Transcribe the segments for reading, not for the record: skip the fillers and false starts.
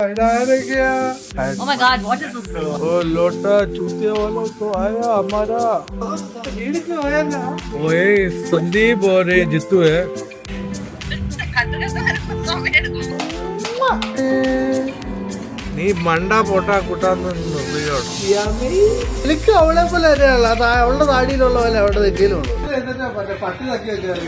Oh my God, what is this? वो लोटा चूतिया वाला तो आया हमारा। ओए संदीप और ये जितू है। നീ മണ്ട പോട്ടാ കൂട്ടാന്ന് എനിക്ക് അവളെ പോലെ അറിയാനുള്ള അവളുടെ താടിയിലുള്ള പോലെ അവിടെ തെറ്റിയിലുള്ളൂ. പട്ടി തക്കി വെച്ചാൽ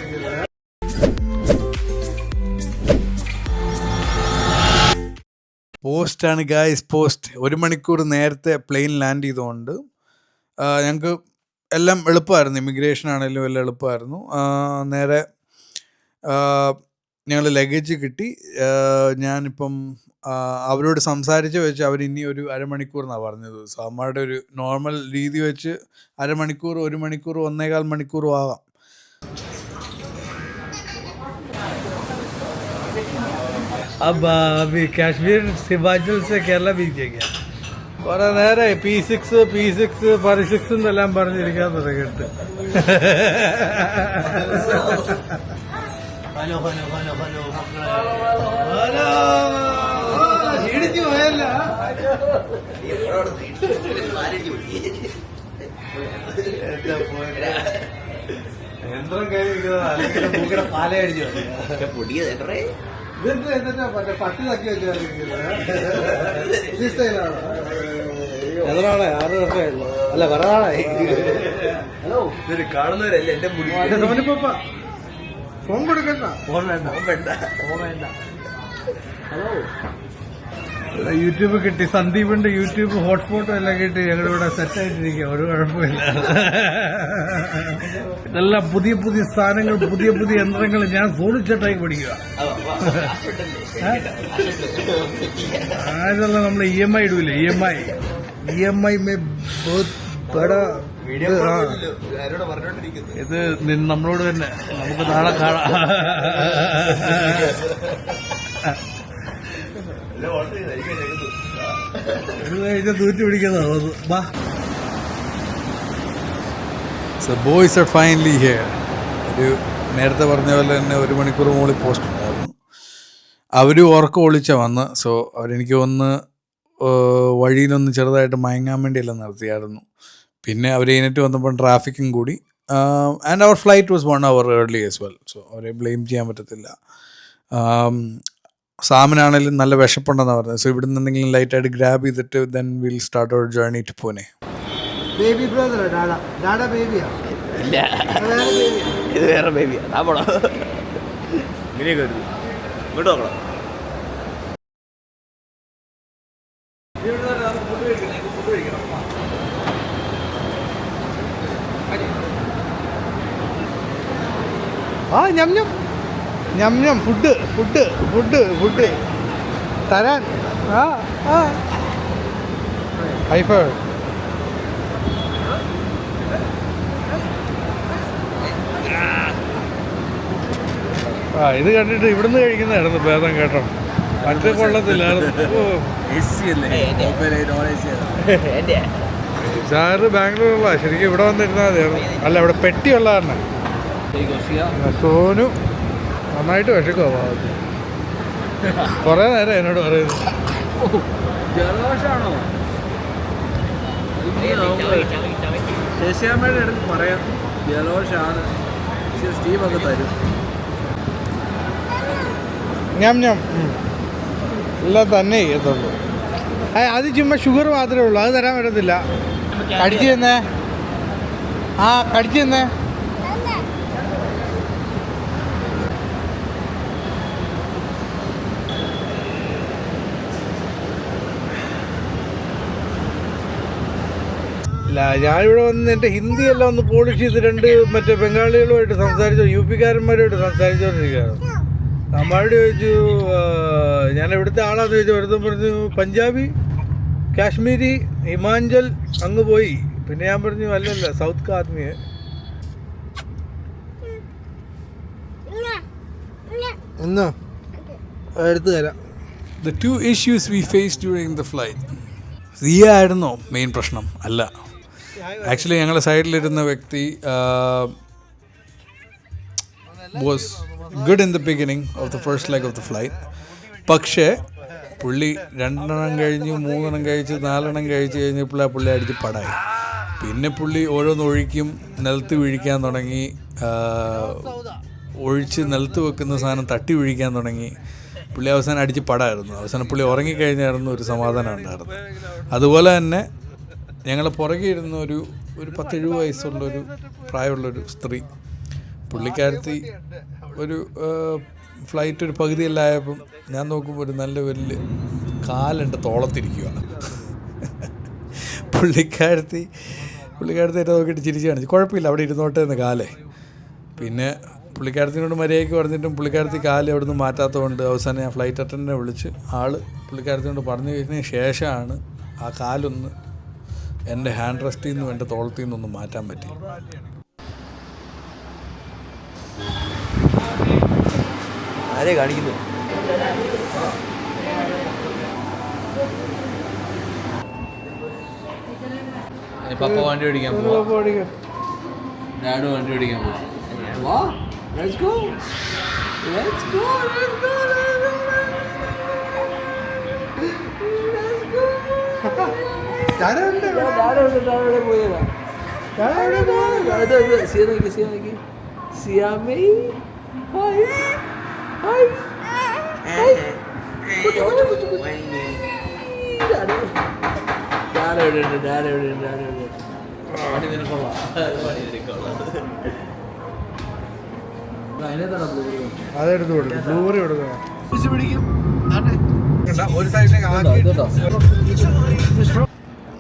പോസ്റ്റാണ് ഗായ്സ്, പോസ്റ്റ്. 1 മണിക്കൂർ നേരത്തെ പ്ലെയിൻ ലാൻഡ് ചെയ്തുകൊണ്ട് ഞങ്ങൾക്ക് എല്ലാം എളുപ്പമായിരുന്നു. ഇമിഗ്രേഷൻ ആണെങ്കിലും എല്ലാം എളുപ്പമായിരുന്നു. നേരെ ഞങ്ങൾ ലഗേജ് കിട്ടി. ഞാനിപ്പം അവരോട് സംസാരിച്ച് വെച്ച് അവർ ഇനി ഒരു അരമണിക്കൂർ പറഞ്ഞത്. സോ അമ്മയുടെ ഒരു നോർമൽ രീതി വെച്ച് അരമണിക്കൂർ, 1 മണിക്കൂർ, 1.25 മണിക്കൂറും ആകാം. अब अभी कश्मीर हिमाचल से केरला बीच गया. കുറെ നേരെ P6 46 എന്നെല്ലാം പറഞ്ഞിരിക്കാൻ തുടങ്ങിയിട്ട്. ക്ഷീണിച്ചു പോയല്ല. യന്ത്രം കഴിക്കുന്നത് അല്ലെങ്കിൽ മൂക്കിടെ പാലയടിച്ചു പട്ടി തക്കി വെച്ചാണ്. എത്രനാളെ 6 വർഷമായിരുന്നു. അല്ല വേറെ നാളായി. ഹലോ കാണുന്നവരല്ലേ എന്റെ മുടി. ഫോൺ കൊടുക്കണ്ട. ഫോൺ വേണ്ട. ഹലോ യൂട്യൂബ് കിട്ടി. സന്ദീപിന്റെ യൂട്യൂബ് ഹോട്ട്സ്പോട്ടും എല്ലാം കിട്ടി. ഞങ്ങളിവിടെ സെറ്റായിട്ടിരിക്കുക. ഒരു കുഴപ്പമില്ല. ഇതെല്ലാം പുതിയ പുതിയ സാധനങ്ങൾ, പുതിയ യന്ത്രങ്ങൾ. ഞാൻ സോണിച്ചട്ടായി പഠിക്കുക. ഇതെല്ലാം നമ്മൾ EMI ഇടൂലേ. EMI ഇത് നമ്മളോട് തന്നെ. നമുക്ക് നാളെ കാണാം. തൂറ്റി പിടിക്കുന്നതാണ്. So boys are finally here. ഒരു നേരത്തെ പറഞ്ഞ പോലെ തന്നെ 1 മണിക്കൂർ മുകളിൽ പോസ്റ്റ് ഉണ്ടായിരുന്നു. അവരും ഉറക്കം ഒളിച്ചാണ് വന്ന്. സോ അവരെനിക്ക് വഴിയിലൊന്ന് ചെറുതായിട്ട് മയങ്ങാൻ വേണ്ടിയെല്ലാം നിർത്തിയായിരുന്നു. പിന്നെ അവർ കഴിഞ്ഞിട്ട് വന്നപ്പോൾ ട്രാഫിക്കും കൂടി. And our flight was 1 hour early as well. So അവരെ ബ്ലെയിം ചെയ്യാൻ പറ്റത്തില്ല. സാമിനാണെങ്കിലും നല്ല വിശപ്പുണ്ടെന്നാണ് പറഞ്ഞത്. സോ ഇവിടെ നിന്ന് എന്തെങ്കിലും ലൈറ്റായിട്ട് ഗ്രാബ് ചെയ്തിട്ട് then will start our journey to Pune. Baby brother ഡാഡ ബേബിയാ? ഇല്ല, ഇത് വേറെ ബേബിയാ. ഇങ്ങനെയൊക്കെ വരുന്നു. ഇങ്ങോട്ട് നോക്കണം. ഞം ഫുഡ് തരാൻ. ഹൈഫൈ. ഇത് കണ്ടിട്ട് ഇവിടുന്ന് കഴിക്കുന്നതായിരുന്നു ഭേദം കേട്ടോ. മറ്റേ കൊള്ളത്തില്ലായിരുന്നു. സാറ് ബാംഗ്ലൂരുള്ള ശരിക്കും ഇവിടെ വന്നിരുന്നാൽ മതിയായിരുന്നു. അല്ല ഇവിടെ പെട്ടിയുള്ള തന്നെ. സോനു നന്നായിട്ട് വിശക്കുവാ ഭാഗത്ത്. കുറേ നേരം എന്നോട് പറയുന്നു ജലദോഷമാണോ. ശശിയാമ്മയുടെ അടുത്ത് പറയാം ജലദോഷമാണ്. സ്റ്റീവൊക്കെ തരും. ഞാൻ എല്ലാം തന്നെ ചെയ്യത്തുള്ളൂ. അത് ചുമ്മാ ഷുഗർ മാത്രമേ ഉള്ളൂ. അത് തരാൻ പറ്റത്തില്ല. കടിച്ചു തന്നേ. കടിച്ചു തന്നേ. ഇല്ല, ഞാനിവിടെ വന്ന് എൻ്റെ ഹിന്ദിയെല്ലാം ഒന്ന് പോളിഷ് ചെയ്ത് 2 മറ്റേ ബംഗാളികളുമായിട്ട് സംസാരിച്ചു, UP-കാരന്മാരുമായിട്ട് സംസാരിച്ചുകൊണ്ടിരിക്കുകയാണ്. നമ്മളുടെ ചോദിച്ചു ഞാൻ എവിടുത്തെ ആളാന്ന് ചോദിച്ചു. ഒരുത്തം പറഞ്ഞു പഞ്ചാബി, കാശ്മീരി, ഹിമാചൽ അങ്ങ് പോയി. പിന്നെ ഞാൻ പറഞ്ഞു അല്ലല്ല സൗത്ത് കാ ആദ്മിയെ. എന്നോ എടുത്തു തരാം. The 2 issues we faced during the flight. Riya ആയിരുന്നോ മെയിൻ പ്രശ്നം? അല്ല, ആക്ച്വലി ഞങ്ങളുടെ സൈഡിലിരുന്ന വ്യക്തി was good in the beginning of the first leg of the flight. പക്ഷേ പുള്ളി 2 എണ്ണം കഴിഞ്ഞ് 3 എണ്ണം കഴിച്ച് 4 എണ്ണം കഴിച്ച് കഴിഞ്ഞപ്പോൾ ആ പുള്ളി അടിച്ച് പടായി. പിന്നെ പുള്ളി ഓരോന്ന് ഒഴിക്കും, നിലത്ത് വീഴിക്കാൻ തുടങ്ങി, ഒഴിച്ച് നിലത്ത് വെക്കുന്ന സാധനം തട്ടി വീഴിക്കാൻ തുടങ്ങി. പുള്ളി അവസാനം അടിച്ച് പടായിരുന്നു. അവസാനം പുള്ളി ഉറങ്ങിക്കഴിഞ്ഞായിരുന്നു ഒരു സമാധാനം ഉണ്ടായിരുന്നു. അതുപോലെ തന്നെ ഞങ്ങളെ പുറകെ ഇരുന്ന ഒരു 10-70 വയസ്സുള്ളൊരു പ്രായമുള്ളൊരു സ്ത്രീ, പുള്ളിക്കാരത്തി ഒരു ഫ്ലൈറ്റ് ഒരു പകുതിയെല്ലായപ്പം ഞാൻ നോക്കുമ്പോൾ ഒരു നല്ല വലിയ കാലെൻ്റെ തോളത്തിരിക്കുക. പുള്ളിക്കാരത്തി എന്നെ നോക്കിയിട്ട് ചിരിച്ച് കാണിച്ചു. കുഴപ്പമില്ല, അവിടെ ഇരുന്നോട്ടെ എന്ന് കാലേ. പിന്നെ പുള്ളിക്കാരത്തിനോട് മര്യാദയ്ക്ക് പറഞ്ഞിട്ടും പുള്ളിക്കാരത്തി കാല് അവിടെ നിന്ന് മാറ്റാത്തതുകൊണ്ട് അവസാനം ഞാൻ ഫ്ലൈറ്റ് അറ്റൻഡൻറ്റിനെ വിളിച്ച് പുള്ളിക്കാരത്തിനോട് പറഞ്ഞു കഴിഞ്ഞതിന് ശേഷമാണ് ആ കാലൊന്ന് എൻ്റെ ഹാൻഡ് റെസ്റ്റിൽ നിന്നും എൻ്റെ തോളത്തിൽ നിന്നൊന്നും മാറ്റാൻ പറ്റി. ആരെ കാണിക്കുന്നു? പപ്പ വണ്ടി ഓടിക്കാൻ പോവാ, ഡാഡു വണ്ടി ഓടിക്കാൻ പോവാ. Let's go. Let's go. Let's go. അതെടുത്ത് കൊടുക്കും, ബ്ലൂബെറി കൊടുക്കണം.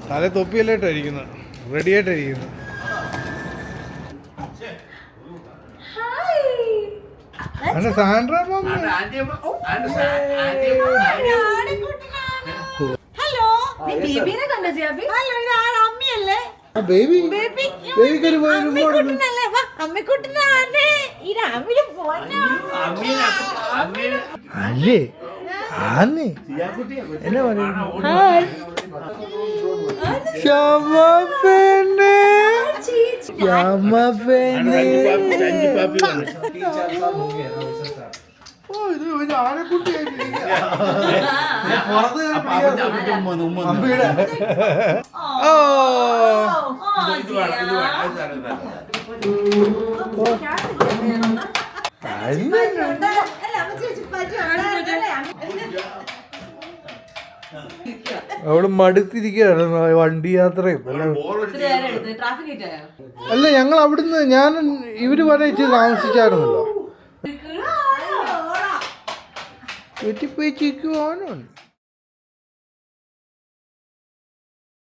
തല തൊപ്പിയല്ലായിട്ടായിരിക്കുന്നത്, റെഡി ആയിട്ടായിരിക്കുന്നത്. സാൻഡ്ര അല്ലേ ആന്നേ എന്നാ പറയുന്നു? അവള് മടുത്തിരിക്കുകയാണ് വണ്ടി യാത്രയും. അല്ല, ഞങ്ങൾ അവിടുന്ന് ഇവര് വരെ ഇച്ചിരി താമസിച്ചായിരുന്നല്ലോ. വെട്ടിപ്പോയി ചിക്കുവാനോ.